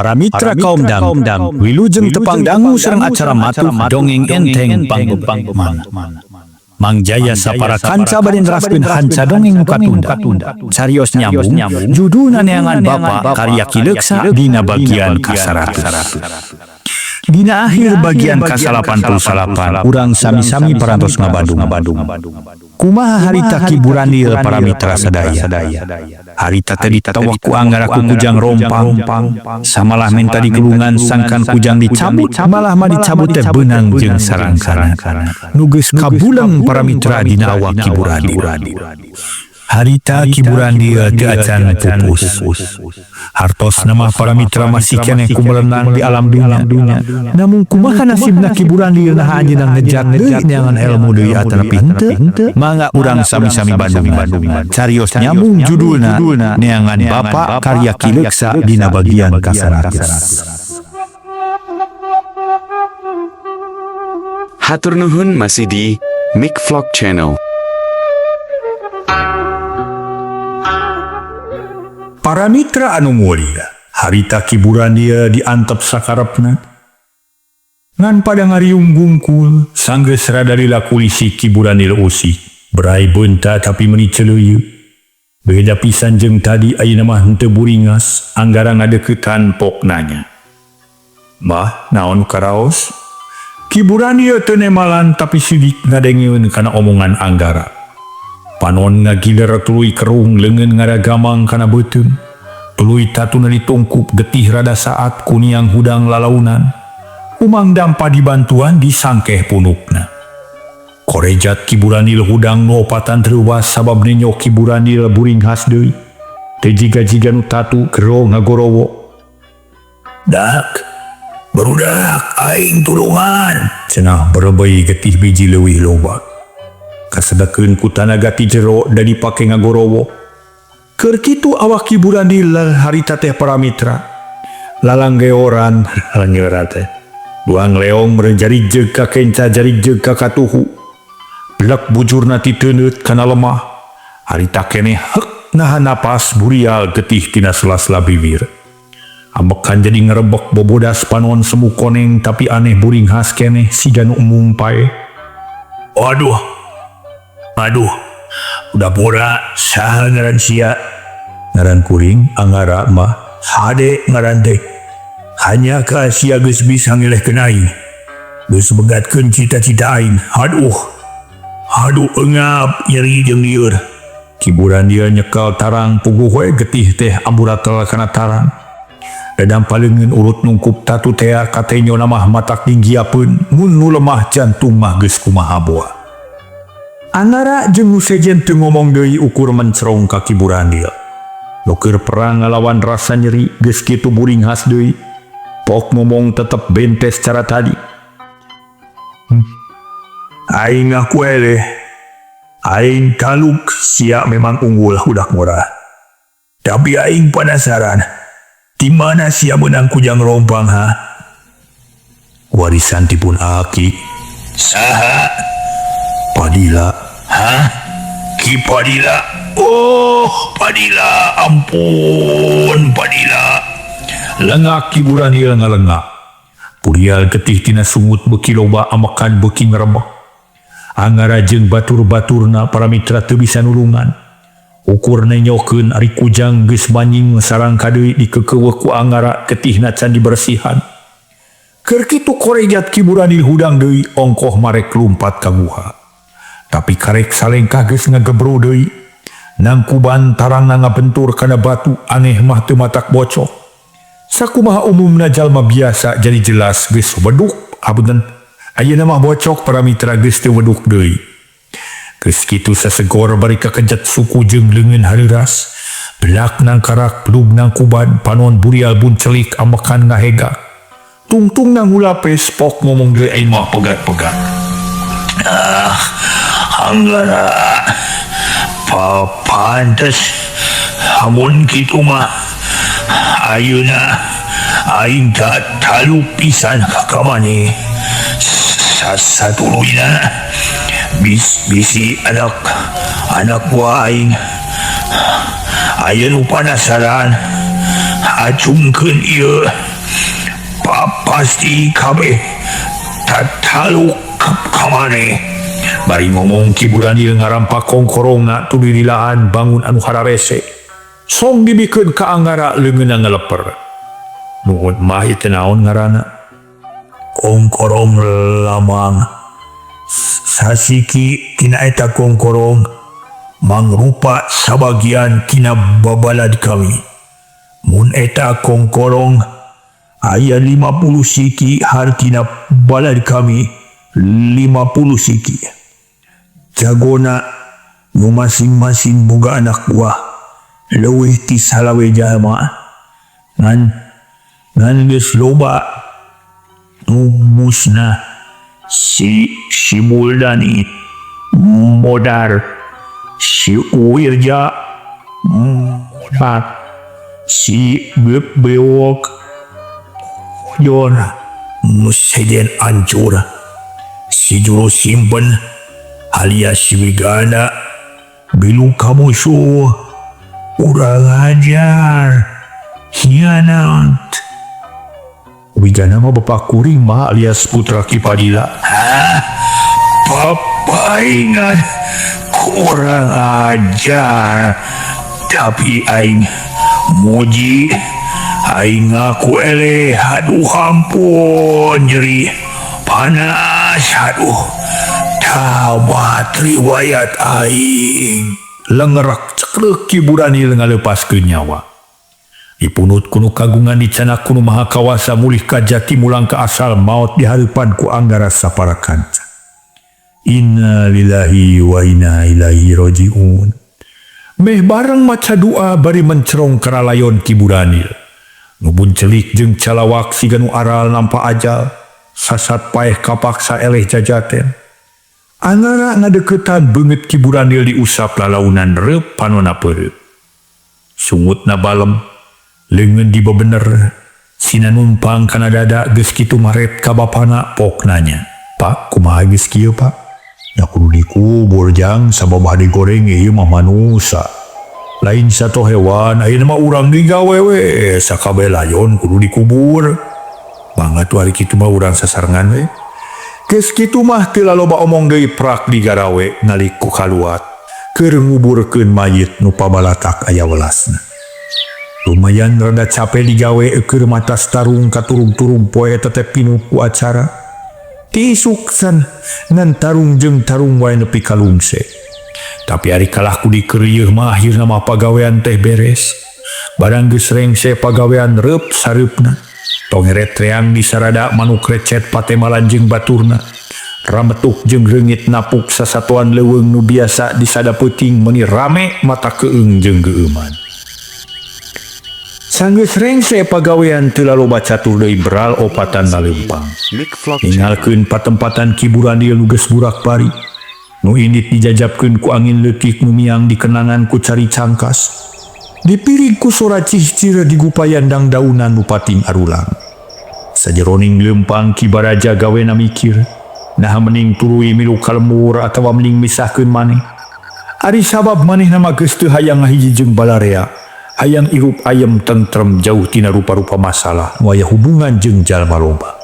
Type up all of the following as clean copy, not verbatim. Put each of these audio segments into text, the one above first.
Para mitra kaum dam, wilujeng tepang dangu sareng acara matuh dongeng enteng pangbebang Mang Jaya sapara kanca bade neraskeun hanca dongeng nu katunda. Carios nyambung, judulna neangan Bapa karya Ki Leuksa dina bagian ka-100. Dina akhir bagian ka-88, urang sami-sami parantos ngabadung. Kumaha harita Ki Buranil para mitra sadaya. Harita tadi ditawak ku anggara ku kujang rompang, samalah minta digelungan sangkan kujang dicabut, malah mah dicabut teh beunang jeung sarangkana. Nu geus kabuleng para mitra dina awak Ki Buranil. Harita Ki Buranil teu acan pupus. Hartos nama para mitra masih keneh kumelenang di alam dunya. Namun kumaha nasibna Ki Buranil nah anjeunna ngejar deui neangan ilmu deui atanapi henteu. Mangga urang sami-sami Bandung. Carios nyambung judulna neangan Bapa karya Ki Leuksa dina bagian ka-100. Hatur nuhun masih di Mick Vlog Channel. Para mitra anu mulia, harita Ki Buranil diantep sakarepna. Ngan pada ngariung gungkul, sanggeus rada lilakuli Ki Buranil usik. Berai beunta tapi meuni celeuyeut. Beda pisan jeung tadi ayeuna mah henteu buringas, anggara ngadeuketan pok nanya. Mbah, naon karaos? Ki Buranil teu nemalan tapi sidik ngadengieun kana omongan anggara. Panon ngagiler tuluy kerung leungeun ngaragamang kana beuteung. Tuluy tatuna ditungkup getih rada saat kuniang hudang lalaunan. Umang dampa dibantuan disangkeh punukna. Korejat Ki Buranil hudang nu opatan treuwas sabab nenyok Ki Buranil buring has deui. Teu jiga-jiga nu tatu gero ngagorowo. Dak, barudak aing tulungan. Cenah berebei getih biji leuwih loba. Kasedakeun ku tanaga ti jero da dipake ngagorowo. Keur kitu awak Ki Buranil harita teh para mitra. Lalanggeoran teh. Buang leong merenjarijeg ka kenca jarijeg ka katuhu. Blek bujurna ti teuneut kana lemah. Harita keneh heuk nahan napas burial getih tina sela-sela bibir. Ambekan jadi ngerebek bobodas panon semu koneng tapi aneh buring has keneh siga nu umum pae. Aduh, udah pura saha ngaran sia. Ngaran kuring anggara mah hade ngaran teh. Hanya ka sia geus bisa ngelehkeun aing. Geus begatkeun cita-cita aing. Aduh engap nyeri jeung lieur. Ki Buranil nyekel tarang puguh we getih teh amburatel kana tarang. Dadang palengeun urut nungkup tatu teh katenyo mah matak dinggiapeun mun nu lemah jantung mah geus kumaha boa. Anggara jeung nu sejen teu ngomong deui ukur mencrong ka Ki Buranil. Lokeur perang ngalawan rasa nyeri geus kitu buring has deui. Pok ngomong tetep bentes cara tadi. Aing ngaku eleh. Aing kaluk sia memang unggul hudak murah. Tapi aing penasaran. Di mana sia menang kujang rompang ha? Warisan tipun aki. Saha? Padila. Hah? Ki Padila. Oh, Padila. Ampun, Padila. Lengak Ki Buranil ngalengak. Burial getih tina sungut beki loba amakan beki ngerebek. Anggara jeung batur-baturna para mitra teu bisa nulungan. Ukur nenyokeun ari kujang geus banying sarang kadeui dikekeueuh ku anggara getihna can dibersihan. Keur kitu korejat Ki Buranil hudang deui ongkoh marek lumpat ka guha. Tapi karek salengkah geus ngagebro deui. Nangkuban tarangna ngabentur kana batu aneh mah teu matak bocok. Sakumaha umumna jalma biasa jadi jelas geus weduk abeunten. Ayeuna mah bocok para mitra geus teu weduk deui. Geus kitu sasegor bari kakejat suku jeung leungeun hareuras. Belak nang karak belum nang kuban panon burial buncelik ambekan ngahega. Tungtung nang hulapes pok ngomong deui aing mah pegat-pegat. Anggara pantes amun kitu mah ayeuna aing talu pisan ka maneh satuluyna bisi anak gua aing aya nu panasaran acungkeun ieu pasti kabeh taluk ka maneh. Bari ngomong Ki Buranil ngarampak kongkorongna tuluy dilaan bangun anu hararese. Song dibikeun ka Anggara leungeunna ngeleper. Nuhun mah ieu teh naon ngaranna? Kongkorong lamang. Sasiki tina eta kongkorong mangrupa sabagian tina babalad kami. Mun eta kongkorong aya 50 siki hartina balad kami 50 siki. Jagona nu masing-masing boga anak buah leuwih ti salawe jalma ngan geus loba nu musnah si Muldani modar, si Wirja modar, si Bewok Jon museden ancur, si Juru Simpen alias si Wigana bilu kamusuh urang ajar hianat. Wigana mah bapak kuring mah alias putra Ki Padilla. Papaingan kurang ajar, tapi aing muji, aing ngaku eleh. Aduh ampun nyeri panas, aduh tabat riwayat aing. Lengerak cekrek Ki Buranil ngalepaskeun nyawa. Dipunut kuno kagungan dicana kuno maha kawasa mulih ka jati mulang ka asal maut di hareupan ku Anggara sapara kanca. Inna lillahi wa inna ilaihi rajiun. Meh bareng maca doa bari mencerong karalayon Ki Buranil. Nubun celik jeung calawak siga nu aral nampa ajal. Sasat paeh kapaksa eleh jajaten. Anggara ngadeuketan beungeut Ki Buranil diusap lalaunan reup panonna peureup. Sungutna balem leungeun dibebener sina numpang kana dada geus kitu maret ka bapana pok nanya. Pak, kumaha geus kieu Pak? Ya kudu dikubur jang sababah digoreng ieu mah manusa. Lain sato hewan, ayeuna mah urang digawe we sakabeh layon kudu dikubur. Banget wari kitu mah urang sasarengan we. Geus kitu mah teu laloba omong deui prak digarawe naliku kaluat keur nguburkeun mayit nu pabalatak aya welasna. Lumayan rada capek digawe keur matas tarung katurung-turung poe tetep pinu ku acara. Tisuksan ngan tarung jeung tarung wae nepi ka lungse. Tapi ari kalah ku dikerieuh mah akhirna mah pagawean teh beres. Barang geus rengse pagawean reup sareupna. Tong heret reang di sarada manuk recet patemalan jeung baturna. Rametuk jeung reungit napuk sasatuan leuweung nu biasa disada peuting meuni rame mata keung jeung geueuman. Sanggeus rengse pagawean teu laloba catur deui beral opatan naleumpang. Ningalkeun patempatan Ki Buranil nu geus burak-bari. Nu indit dijajabkeun ku angin leukik nu miang dikenangan ku cari cangkas. Dipirig ku sora cihcir digupayan dang daunan nu pating arulang. Sajeroning leumpang Ki Baraja gawena mikir, nah mending tuluy milu kalembur atawa mending misahkeun maneh. Ari sabab manehna mah geus teu hayang ngahiji jeung balarea. Hayang irup ayem tentrem jauh tina rupa-rupa masalah waya hubungan jeung jalma loba.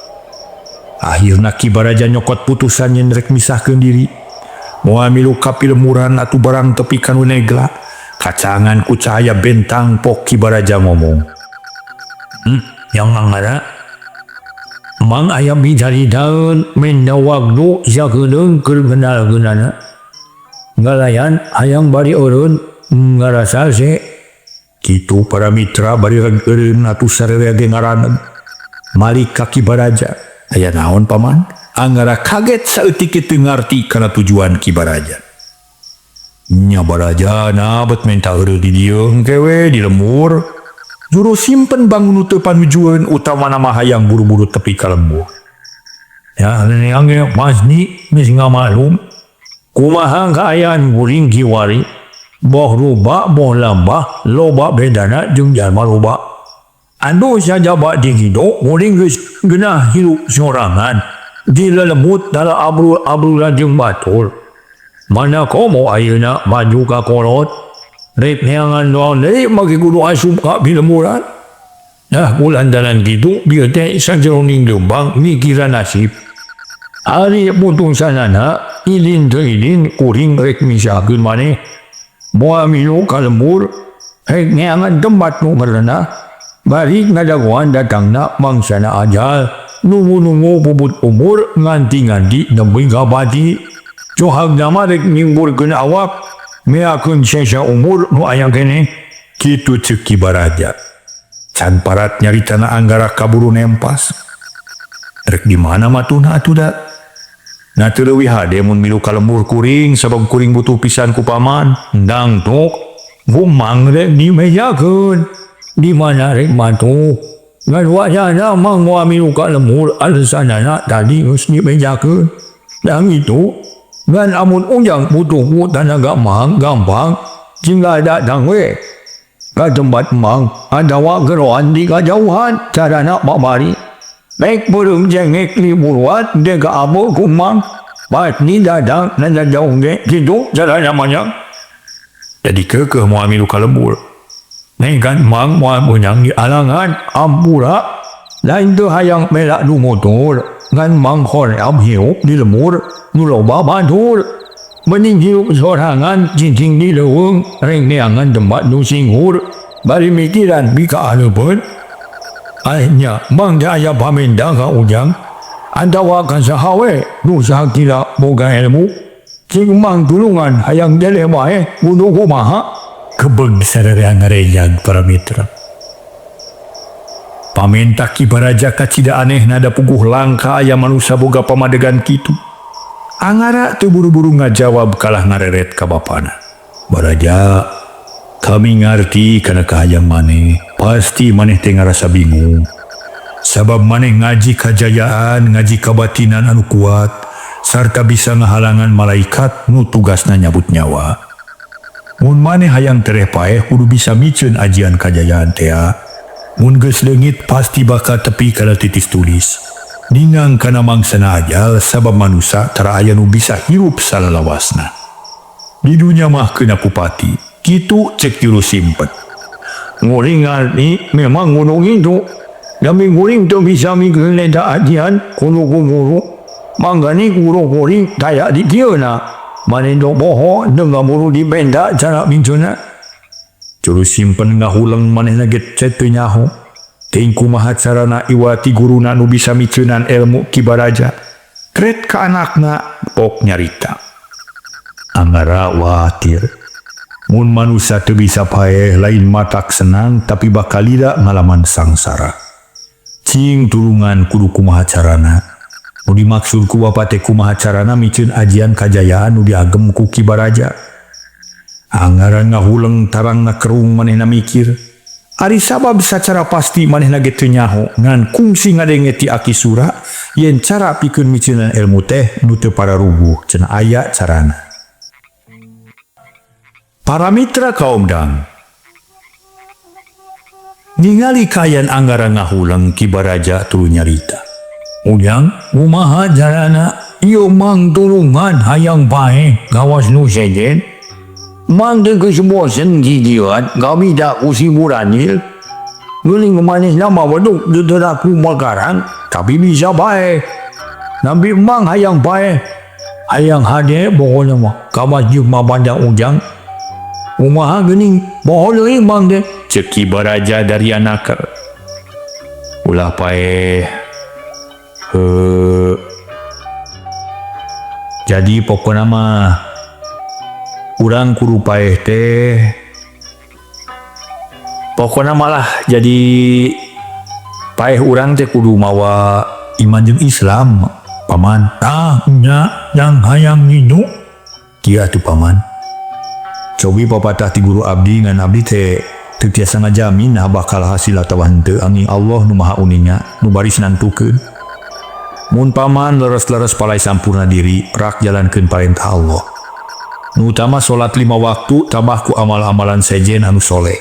Akhirna Ki Baraja nyokot putusan yen rek misahkeun diri. Moal milu kapilemuran atuh barang tepi kanu negla. Kacangan ku cahaya bentang pok Ki Baraja ngomong. Yang Anggara mang aya bidari daun menda wagdu sageuleuh keur gendal-gendana. Ngalayan hayang bari eureun ngarasa se. Kitu para mitra bari regeureun atuh sararea ge ngaraneg. Malik ka Ki Baraja. Aya naon paman? Anggara kaget saeutik teu ngarti kana tujuan Ki Baraja. Nya Baraja na bet menta eureun di dieu engke we di lembur. Juru Simpen bangun teu panujueun utamana mah hayang buru-buru tepi ka lembur. Ya neang ge masni geus ngamalum. Kumaha kaayaan kuring kiwari? Boh ruba, boh lambah, loba bedana jeung jalma loba. Anu sajaba di hidup, kuring geus geunah hirup sorangan. Di lelemut dala abrul-abrulan jeung batur. Mana komo ayeuna maju ka kolot? Rek neangan doang deui make kudu asup ka bilemuran. Nah, ulandanan gitu, dia teh sajeroning lembang mikiran nasib. Hari putung sanana, ilin teu ilin, kuring rek misakeun maneh. Moal milu ka lembur, rek ngeangan tempat nu ngaranna, balik ngadagoan datangna mangsana ajal, nunggu-nunggu puput umur, nganti-nganti nepi ka pati. Johag nama rek nyingburkeun awak, meakeun sesa umur nu aya keneh. Kitu ceuk Ki Baraja. Can parat nyaritana Anggara kaburu nempas. Rek di mana matuna atuh da? Na teu leuwih hade mun milu ka lembur kuring sabab kuring butuh pisan ku paman. Endang tok, gumang rek dimejakeun. Di mana rek matuh? Ngan wajana mang moal milu ka lembur alasanana tadi geus dimejakeun. Dan itu, ngan amun ujang butuh ku tanaga mang gampang, tinggal datang we. Ka tempat mang ada geroan di kajauhan carana babari baik burung jengek liburuat dega abo kumang pat ni dadang nanda jauh ge gitu cara namanya. Jadi kekeh moal milu ka lembur neng kan mang moal menyang di alangan ampura lain teu hayang melak nu motor ngan mang hoream hiup di lembur nu loba batur. Mending hiup sorangan cincing di leuweung rek neangan tempat nu singhur bari mikiran bika aleupeun. Akhirnya mang daya pamenda ka ujang antawa ka sahawe nu sakira boga ilmu cing mang tulungan hayang dele bae kudu kumaha. Kebeg sarereang ngarejag para mitra. Pamenta Ki Baraja kacida aneh nada puguh langka aya manusia boga pamadegan kitu. Anggara teu buru-buru ngajawab kalah ngareret ka bapana. Baraja, kami ngarti kana kahayang maneh. Pasti maneh teh ngarasa bingung. Sabab maneh ngaji kajayaan, ngaji kabatinan anu kuat, sarta bisa ngahalangan malaikat nu tugasna nyabut nyawa. Mun maneh hayang tereh paeh kudu bisa miceun ajian kajayaan teh. Mun geus leungit pasti bakal tepi kana titis tulis. Ningang kana mangsana ajal sabab manusia tara aya nu bisa hirup salalawasna. Di dunia mah kena kupati, kitu cek juru simpet. Nguring ngarti memang gunung itu, tapi nguring tu bisa mikir leda adian kuno guru. Manggani guru nguring daya di dia na. Manendo boho dengan buru di benda cara bincuna. Juru simpen ngahulang maneh naget cetu nyaho. Tingku maha carana iwati guruna nu bisa miceunan ilmu Ki Baraja. Kret ka anakna pok nyarita. Anggara watir. Mun manusia teu bisa paeh lain matak senang tapi bakal lida ngalaman sangsara. Cing tulungan kudu kumaha carana. Nu dimaksud ku bapa teh kumaha carana miceun ajian kajayaan nu diagem ku Ki Baraja. Anggara ngahuleung tarangna kerung manehna mikir. Ari sabab sacara pasti manehna ge teu nyaho ngan kungsi ngadenge ti Aki Sura yen cara pikeun miceunan ilmu teh nu teu pararuguh cenah aya carana. Para mitra kaum dang. Ningali kayan Anggara ngahulang Ki Baraja tuluy nyarita. Ujang, kumaha carana ieu mang tulungan hayang bae gawas nu sejen. Mang teu geus bosen gigieuan kami da usi muranil. Geuning manis nama waduk dederaku magarang tapi bisa bae. Nabi mang hayang bae. Hayang hade pokona mah ka masjid mabanda ujang. Kumaha geuning poho deui mang teh ceuk Ki Baraja dari anak. Ulah pae. Jadi pokona mah urang kudu paeh teh pokona malah jadi paeh urang teh kudu mawa iman jeung Islam paman. Nya yang hayang ngidu kieu atuh paman. Cobi papatah ti guru abdi ngan abdi teh teu tiasa ngajamin nah bakal hasil atawa henteu angin Allah nu maha uninga nu bari nantukeun. Mun paman leres-leres palai sampurna diri rak jalankeun parentah Allah. Nu utama salat 5 waktu tambah ku amal-amalan sejen anu soleh.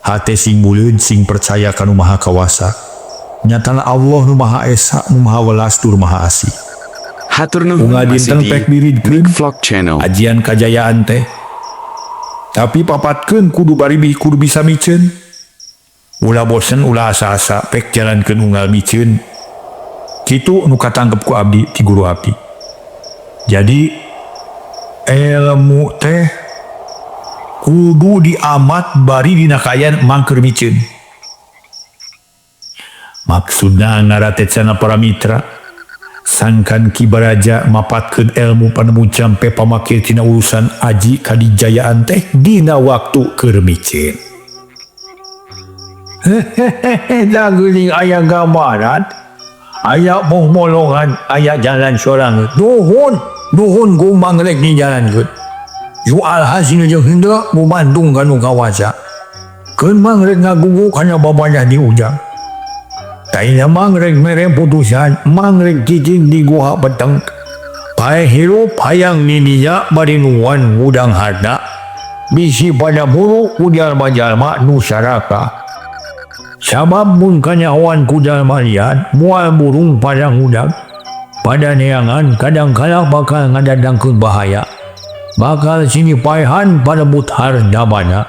Hate sing buleud sing percaya kanu maha kawasa. Nyatana Allah nu maha esa nu maha welas tur maha asih. Hatur nuhun masih di Mic Vlog Channel. Ajian kajayaan teh. Tapi papatkeun kudu bari kudu bisa miceun. Ulah bosen ulah asa-asa pek jalan ke unggal micin. Kitu nu katangkep ku abdi ti guru abdi. Jadi ilmu teh kudu diamat bari dina kayan mangker micin. Maksudna ngarate cenah para mitra sangkan Ki Baraja mapatkeun ilmu panemu jampe pamake tina urusan aji kadijayaan teh dina waktu keur micin. Hehehe, daguling aya gambaran, aya molongan, aya jalan sorang. Nuhun gumang rek ni jalan geut. Soal hasil jeung hendak memandung kanu kawasa. Keun mang rek ngagugu kana babanya di ujang. Taina mang rek mere putusan, mang rek cicing di gua peteng. Pae hirup hayang nininya bari nuan udang harta. Bisi pada buru kudal majalma nu saraka. Sabab mun kanyawan kudal malian mual burung pada udang. Pada neangan kadang-kala bakal ngadadangkeun bahaya. Bakal sini paehan pada buthar dabana.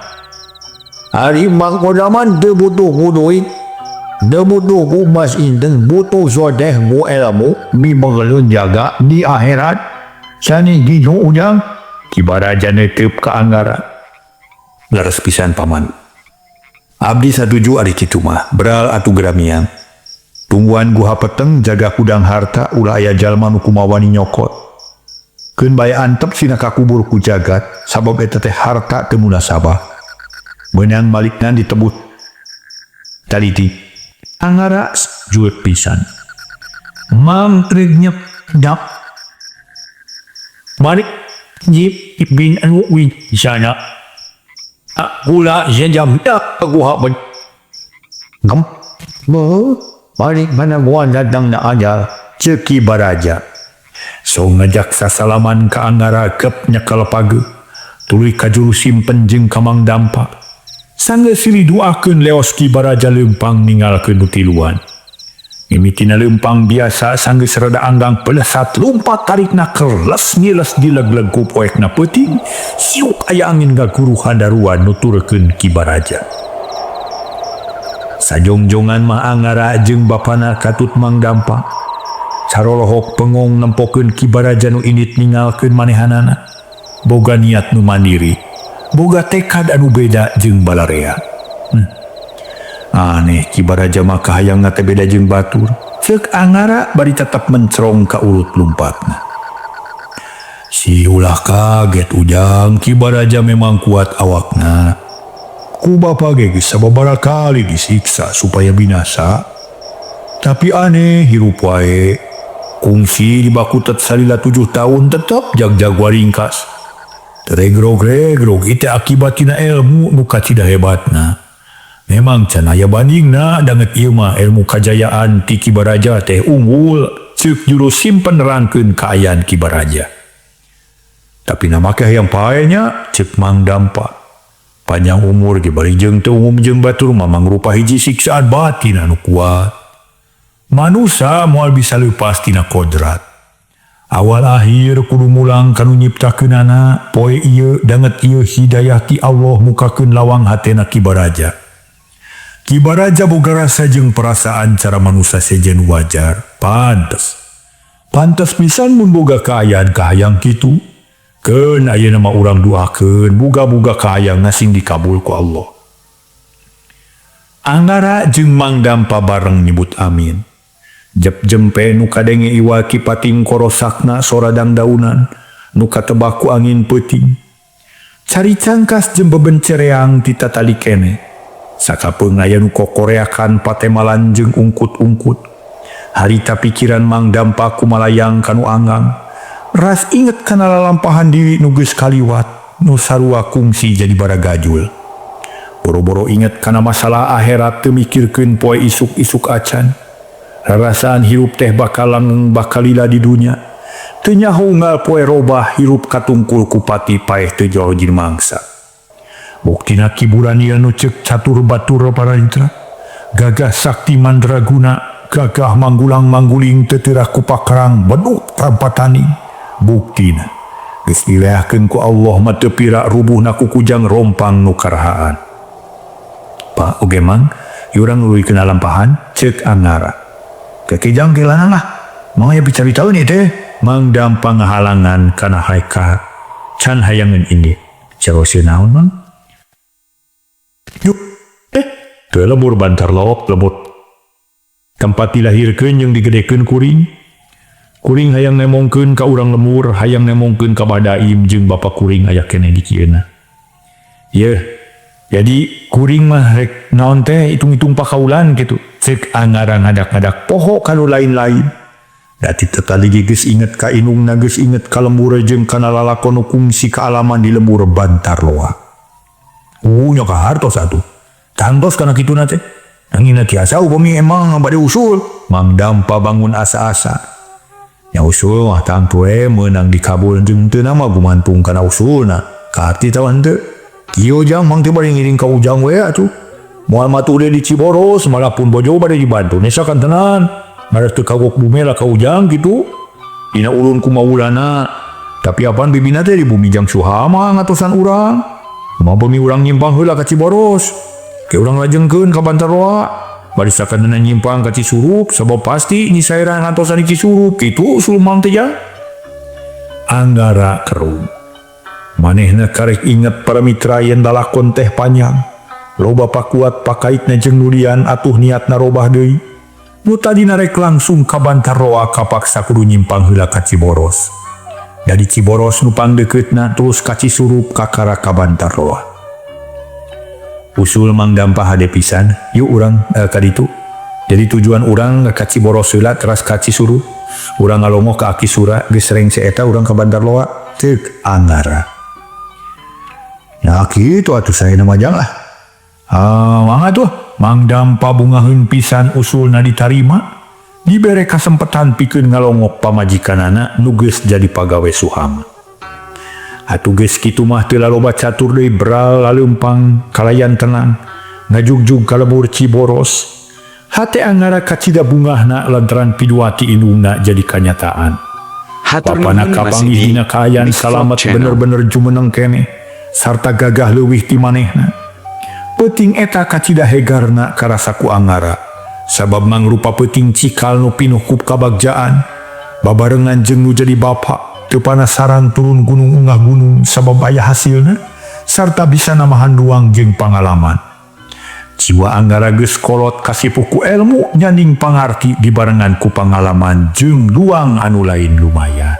Hari mangkodaman teu butuh kuduit. Teu butuh kumas inten butuh sodeh mu ilmu mimangleun jaga di akhirat. Sani gijo udang Ki Baraja netep ka anggaran. Leres pisan paman. Abdi satuju ari kitu mah beral atu geramian. Tungguan guha peteng jaga kudang harta ulah aya jalma nu kumawani nyokot. Keun bae antep sina kakubur ku jagat sabab eta teh harta teu munasabah. Meunang malikna ditebut. Taliti angara juet pisan. Mang reg nyep Malik jip bin anu wi sana. Gula sejam dah guha ben. Gam. Balik mana gua datang na aja Ki Baraja. So ngajak sasalaman ka angara kep nyakal page. Tuluy ka juru simpen jeung kamang dampak. Sanggeus silih duakeun leos Ki Baraja leumpang ninggalkeun nutiluan. Mimitina leumpang biasa sanggeus rada anggang pelesat lompat tarikna keles ngiles dileg-leg ku poekna peuting. Siuk aya angin gaguru handaruan nuturkeun Ki Baraja. Sajongjongan mah angara jeung bapana katut mang dampak. Sarolohok pengong nempokeun Ki Baraja nu indit ninggalkeun manehanana. Boga niat nu mandiri, boga tekad anu beda jeung balarea. Aneh Ki Baraja mah kahayang teh beda jeung batur. Ceuk angara bari tetep mencrong ka urut lompatna. Si ulah kaget ujang Ki Baraja memang kuat awakna. Ku bapa ge geus sababaraha kali disiksa supaya binasa. Tapi aneh hirup wae. Kungsi di bakutet salila 7 tahun tetep jag-jag waringkas. Teregrog-regrog ite akibatina ilmu nu kacida hebatna. Memang can aya bandingna danget ieu mah ilmu kajayaan ti Ki Baraja teh unggul ceuk juru simpen nerangkeun kaayaan Ki Baraja. Tapi na make hayang paenya ceuk Mang Dampak. Panjang umur ge bari jeung teu umum jeung batur mah mangrupa hiji siksaan batin anu kuat. Manusia moal bisa leupas tina kodrat. Awal akhir kudu mulang kanu nyiptakeunana poe ieu danget ieu hidayah ti Allah mukakeun lawang hatena Ki Baraja. Ki Baraja boga rasa jeung perasaan cara manusia sejen wajar. Pantes pisan mun boga kaayaan kahayang kitu. Keun ayeuna mah urang duakeun boga-boga kaayang ngasing dikabul ku Allah. Angara jeung Mang Dampa bareng nyebut amin. Jep jempe nu kadenge iwa ki pating korosakna soradang daunan nu katebak ku angin peuting. Cari cangkas jeung bebencereang ti tatali kene. Sakapeung aya nu kokoreakan patemalan jeung ungkut-ungkut. Harita pikiran Mang Dampa kumalayang kanu anggang. Ras inget kana lalampahan diri nu geus kaliwat nu sarua kungsi jadi baragajul. Boro-boro inget kana masalah akhirat teu mikirkeun poe isuk-isuk acan. Rarasaan hirup teh bakal langgeng bakalila di dunia. Teu nyaho unggal poe robah hirup katungkul ku pati paeh teu jauh jeung mangsa. Buktina Ki Burania nu ceuk catur batur pararitra. Gagah sakti mandraguna, gagah manggulang-mangguling teuteurah ku pakarang beduk rampatani. Buktina geus dileahkeun ku Allah mah teu pira rubuhna ku kujang rompang nu karahaan. Pak oge mang Yurang ului kena lampahan, cek Anggara. Kekejang kelana lah. Mau ya bicara tahu ni teh. Mang dampang halangan kana haika. Can hayangan ini. Cerosi naon mang? Yuk. Tuh lemur bantar lop lemur. Tempat dilahirkan yang digedekan kuring. Kuring hayang nemongkeun ka urang lemur, hayang nemongkeun ka badaim jeung bapa kuring aya keneh di kieuna. Ye. Jadi kuring mah rek naon teh hitung-hitung pakaulan gitu. Cek Anggara ngadak-ngadak poho kalau lain-lain. Dati tetali geus inget ka inungna geus inget ka lembur jeung kana lalakon kungsi ka alaman di lembur bantar loa. Nya ka hartos atuh. Tangtos kana kituna teh. Nangina tiasa upami emang bade usul. Mang Dampa bangun asa-asa. Nya usul mah tang tue meunang dikabul jeung teu nama gumantung kana usulna. Ka arti tawan teu. Kieu jang mang teu bade ngiring ka ujang we atuh. Moal matude di Ciboros malapun bojo bade dibantu nesakan tenan. Ngaras teu kagok bumela ka ujang gitu. Dina ulun kumaulana. Tapi apaan bibina teh di bumi jang Suhama ngatosan urang. Mau bumi urang nyimpang heula ka Ciboros. Ke urang lajengkeun ka Bantaroa. Bari sakadana nyimpang ka Cisurup sabab pasti Nyi Saira ngatosan di Cisurup kitu usul mang teh jang. Anggara kerum. Manehna karek inget para mitra yen lalakon teh panjang. Loba pakuat pakaitna jeung nulian atuh niatna robah deui. Nu tadina rek langsung ka Bantaroa kapaksa kudu nyimpang heula ka Ciboros. Dari Ciboros nu pangdeuketna terus ka Cisurup kakara ka Bantaroa. Usul Mang Dampa hade pisan, yuk urang ka ditu. Jadi tujuan urang ka Ciboros heula teras ka Cisurup. Urang ngalongoh ka Akisura geus rengse eta urang ka Bantaroa ceuk Anggara. Nah kitu atuh saena majang lah. Mangga tuh Mang Dampa bungaheun pisan usulna ditarima. Dibere kasempatan pikeun ngalongok pamajikanana nu geus jadi pagawe Suhama. Atuh geus kitu mah teu laloba catur deui beral laleumpang kalayan tenang ngajugjug ka lembur Ciboros. Hate Anggara kacida bungahna lantaran piduati indungna jadi kanyataan. Papana kapanggih dina kaayan salamet bener-bener jumeneng keneh sarta gagah leuwih ti manehna. Peuting eta kacida hegarna karasa ku Anggara. Sabab mangrupa peuting cikal nu pinuh ku kabagjaan. Babarengan jeung nu jadi bapa. Teu panasaran turun gunung unggah gunung sabab aya hasilna. Sarta bisa namahan duang jeung pangalaman. Jiwa Anggara geus kolot kasipu ku ilmu nyanding pangarti dibarengan ku pangalaman jeung duang anu lain lumayan.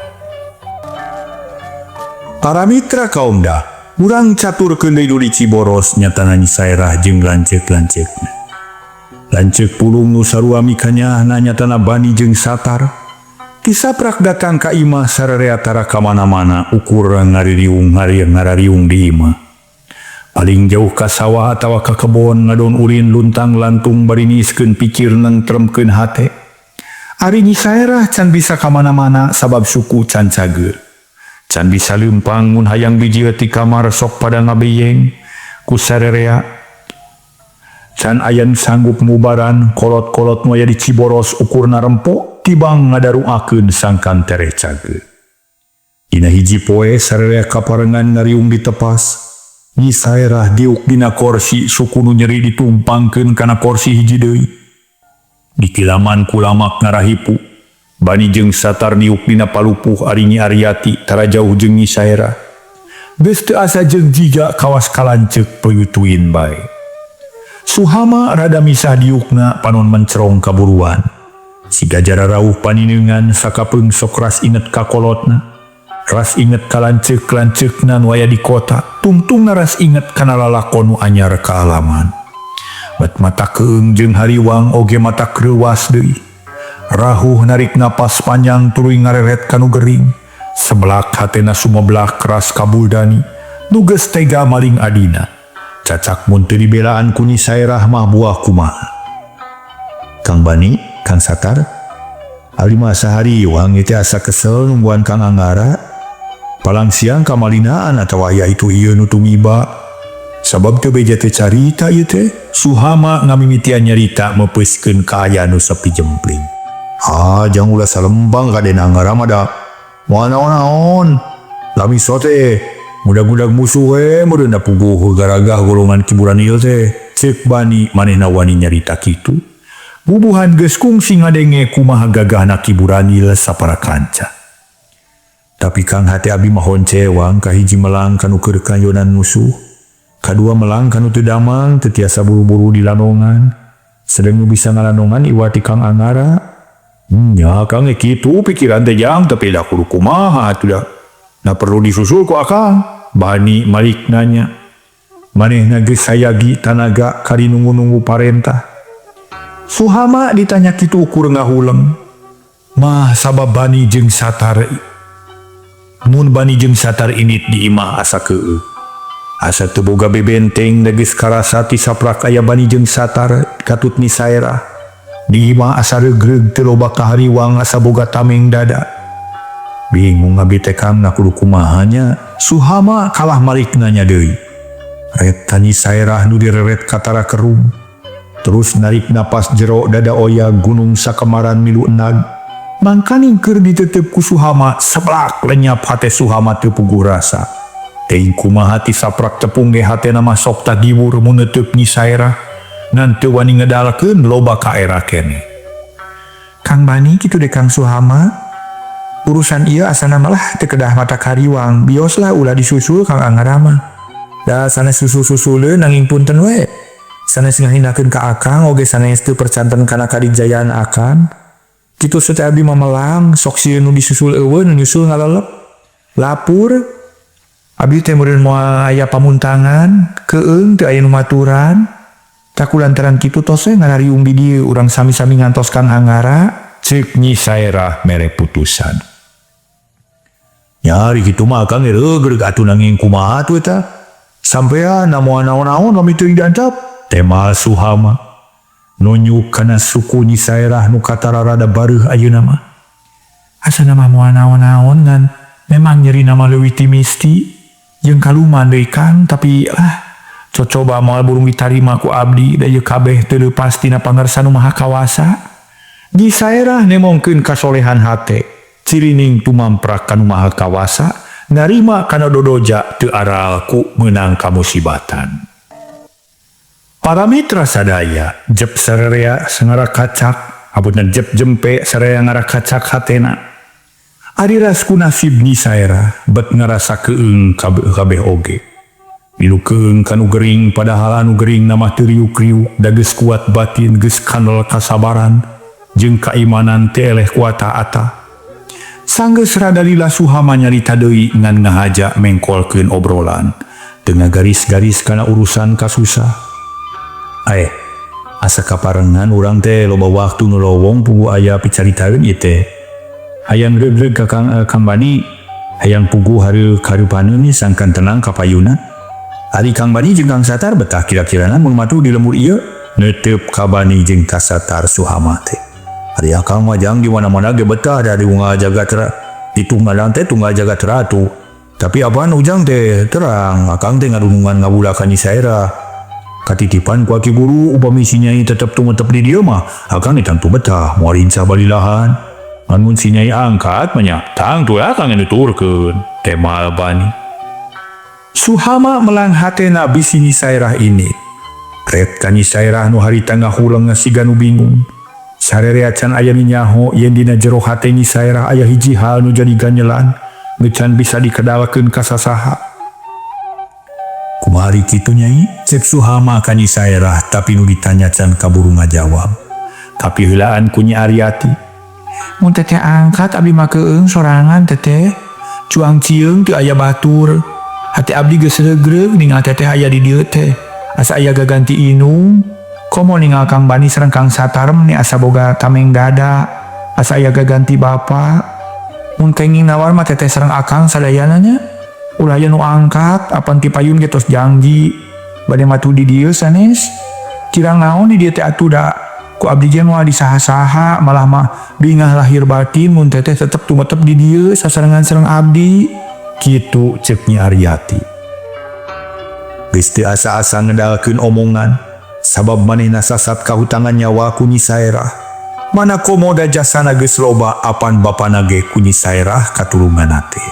Para mitra kaumda. Urang caturkeun deui di Ciboros nyatana Nyi Sairah jeung lanceuk-lanceukna. Lanceuk pulung nu sarua mikanyahna nyatana Bani jeung Satar. Kisaprak datang ka imah sararea tara ka mana-mana ukur ngaririung ngarariung di imah. Paling jauh ka sawah atawa ka kebon ngadon ulin luntang lantung bari niiskeun pikir nentremkeun hate. Ari Nyi Sairah can bisa ka mana-mana sabab suku can cager. Can bisa leumpang mun hayang biji ti kamar sok pada ngabeyeng ku sarerea. Can ayan sanggup ngubaran kolot-kolot nu aya di Ciboros ukurna rempok tibang ngadaruakeun sangkan tere cageut. Dina hiji poe sarerea kaparengan ngariung ditepas. Nyi Sairah diuk dina kursi suku nu nyeri ditumpangkeun kana kursi hiji deui. Ditilaman ku lamak ngarahipu. Bani jeung Satar niuk dina palupuh ari Nyi Aryati tara jauh jeung Nyi Sairah. Geus teu asa jeung jiga kawas kalanceuk peutuin bae. Suhama rada misah diukna panon mencerong kaburuan. Siga jara rauh panineungan sakapeung sok ras inget ka kolotna. Ras inget ka lanceuk-lanceukna nu aya di kota. Tungtungna ras inget kana lalakon nu anyar ka alaman. Bet mata keung jeung hariwang oge mata kreuwas deui. Rahuh narik napas panjang tuluy ngareret kanu gering. Sebelak hatena sumebelah keras kabuldani. Nu geus tega maling adina. Cacak mun teu dibelaan ku Nyi Sairah mah buah kumaha. Kang Bani, Kang Satar, ali mah sahari wang ieu teh asa kesel nungguan Kang Anggara. Palang siang kamalinaan atawa aya itu ieu nu tumiba. Sabab teu beja teh carita ieu teh. Suhama ngamimitian nyarita mepeuskeun kaaya nu sepi jempling. Jang ulah salembang ka Den Anggara mah da. Moal naon-naon. Lami sote mudag-mudag musuh meureun da puguh garagah golongan Ki Buranil teh. cek bani manehna wani nyarita kitu. Bubuhan geus kungsi ngadenge kumaha gagahna Ki Buranil sapara kanca. Tapi Kang hate abi mahon cewang kahiji melang kanu keur kayonan musuh. Kadua melang kanu teu damang teu tiasa buru-buru di lanongan. Sedang bisa ngalanongan iwati Kang Angara. Nya Kang kitu pikiran teh jang tapi da kudu kumaha atuh da. Na perlu disusul ku akang. Bani Malik nanya. Manehna geus sayagi tanaga kari nunggu-nunggu parentah. Suhama ditanya kitu ukur ngahuleng. Mah sabab bani jeung satar. Mun bani jeung satar init di imah asa keeu. Asa teu boga bebenteng da geus karasa ti saprak aya bani jeung satar katut ni saerah. Di imah asa regreg teu loba kahariwang asa boga tameng dada. Bingung abi teh Kang kudu kumaha nya. Suhama kalah Malik nanya deui. Ret tani saerah nu direret katara kerum. Terus narik napas jero dada oya gunung sakemaran milu enag. Mangkaning keur ditetep ku Suhama seblak lenyap hate Suhama teu puguh rasa. Teuing kumaha ti saprak tepung ge hatena mah sok tagiwur mun neuteuk Nyi Saerah. Ngan teu wani ngedalkeun loba ka era kene. Kang Bani kitu deh Kang Suhama. Urusan ieu asana malah teu kedah mata kariwang. Bioslah ulah disusul Kang Angara mah. Da sanes susul-susuleun nanging punten we. Sanes ngahinakeun ka akang oge sanes teu percanten kana kadijayaan akang. Kitu teh abdi mamelang sok sieun nu disusul eueun nyusul ngalelep. Lapur abdi teh meureun moal aya pamuntangan, keung teu aya nu maturan. Takulantaran kitu tos we ngarariung di dieu urang sami-sami ngantos Kang Angara, ceuk Nyi Saerah mere putusan. Nyari kitu mah Kang regreg atuh nanging kumaha atuh eta? Sampean namoan naon-naon lami teu didancap. Tema Suhama nunjuk kana suku Nyi Saerah nu katara rada bareuh ayeuna mah. Asa nama moal naon-naon ngan memang nyeri nama leuwih ti misti jeung kaluman deui Kang tapi coba moal burung ditarima ku abdi da ieu kabeh teu leupas tina pangarsa nu maha kawasa. Nyi Saerah nemongkeun kasolehan hate cirining tumamprak ka nu maha kawasa narima kana dodoja teu aral ku meunang kamusibatan. Para mitra sadaya, jep sarerea sangara kacak, abutna jep jempe sarerea ngara kacak hatena. Ari rasku nasib Nyi Saerah, bet ngarasa keung kabeh oge. Milu keung kanu gering padahal anu gering nama teu riuk-riuk, da geus kuat batin geus kandel kasabaran, jeung kaimanan teu eleh ku ata-ata. Sanggeus rada lila Suhama nyarita deui ngan ngahaja mengkolkeun obrolan, teu ngagaris-garis kana urusan kasusah. Asa kaparengan urang teh loba waktu nu lowong pugu aya picaritaeun ieu teh. Hayang regreg ka Kang Bani, hayang pugu hareup karupaneun ni sangkan tenang ka payuna. Ari Kang Bani jeung Kang Satar betah kira-kirana mun matu di lembur ieu neuteup ka Bani jeung ka Satar Suhama teh. Ari akang mah jang di mana-mana ge betah dari unggal jagat ditunggalan teh tunggal jagat ratu. Tapi apaan ujang teh terang akang teh ngadunungan ngabula ka Nyi Saerah. Katitipan ku Ki Guru upami si Nyai tetep tumetep di dieu mah akang ditantu betah moal rincah balilahan. Ngan mun si Nyai angkat manya tang tu akang nuturkeun tema Bani. Suhama melang hatena bisi Nyi Saerah ini. Ret ka Nyi Saerah nu harita ngahuleng ngasiga nu bingung. Sarerea can aya nu nyaho yen dina jero hate Nyi Saerah aya hiji hal nu jadi ganyelan nu can bisa dikedalkeun ka sasaha. Kumari kitu Nyai, cek Suhama ka Nyi Saerah tapi nu ditanya can kaburu ngajawab. Tapi heulaan ku Nyi Aryati. Mun teteh angkat abdi mah keung sorangan teteh. Cuang cieung teu aya batur. Hate abdi geus regreg ningal teteh aya di dieu teh. Asa aya gaganti inung. Komo ningal Kang Bani sareng Kang Satar meni asa boga tameng dada. Asa aya gaganti bapa. Mun kenging nawar mah teteh sareng akang sadayana nya. Ulah aya nu angkat, apan ti payun ge tos janji. Bade matu di dieu sanes. Kirang naon di dieu teh atuh da ku abdi ge moal disaha-saha, malah mah bingah lahir batin mun teteh tetep tumetep di dieu sasarengan sareng abdi. Kitu ceuk Nyi Aryati. Geus teu asa-asa ngedalkeun omongan, sabab manehna sasat ka hutangan nyawa ku Nyi Saerah. Mana komoda jasana geus loba apan bapana ge ku Nyi Saerah katurunganna teh.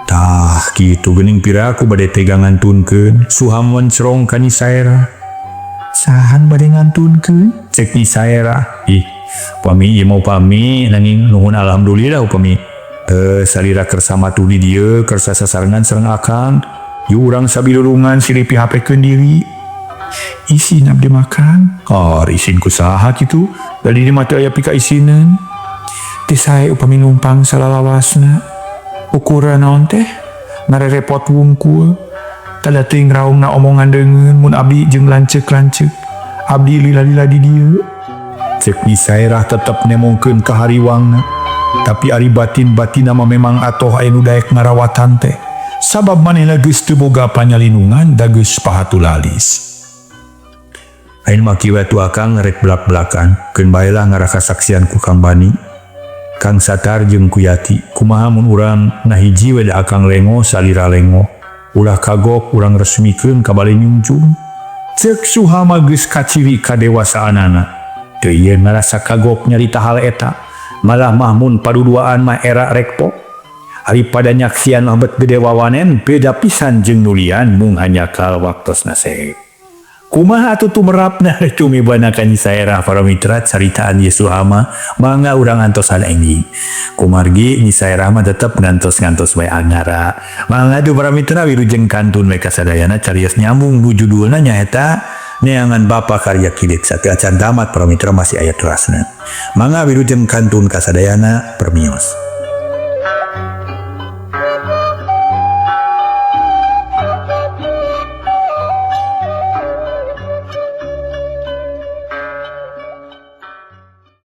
Tah gitu gening piraku bade tega ngantunkeun Suhamwan serong ka Nyi Saera. Sahan bade ngantunkeun? Cek Nyi Saera. Ih, upami ieu mau upami nanging nuhun alhamdulillah upami. Salira kersa matu di dieu kersa sasarengan sareng akang. Yu urang sabilulungan silih pihapekeun diri. Isin abdi makan. Isin ku saha kitu? Dari di mata aya pika isinan. Teh sae upami numpang salalawasna. Ukuran naon teh? Narerepot wungkul. Tada teuing raungna omongan deungeun mun abdi jeung lanceuk-lanceuk. Abdi lila-lila di dieu. Cek Nyi Saerah tetep nemongkeun ka hariwangna. Tapi ari batin-batina mah memang atoh aya nu daek ngarawatan teh. Sabab manehna geus teu boga panyalindungan da geus pahatulalis. Ain makiwa tu akang rek belak-belakan. Keun baelah ngaraka saksian ku Kang Bani. Kang Satar jeung ku Yati, kumaha mun urang nahiji we da akang lengo salira lengo. Ulah kagok urang resmikeun ka bale nyungjung. Ceuk Suhama geus kaciri kadewasaanana. Teu ieu ngarasa kagok nyarita hal eta. Malah mah mun paduduaan mah era rekpo. Ari pada nyaksian mah bet gede wawanen beda pisan jeung nulian mung hanya kal waktosna sehe. Kumaha atuh tumerapna tumibana ka Nyi Saerah para mitra caritaan ieu Suhama mangga urang antosan enjing. Kumargi Nyi Saerah mah tetep ngantos-ngantos wae angara. Mangga tu para mitra wilujeng kantun we kasadayana carios nyambung nu judulna nyaeta Neangan Bapa Karya Kidik Sateu acan tamat para mitra masih aya terasna. Mangga wilujeng kantun kasadayana permios.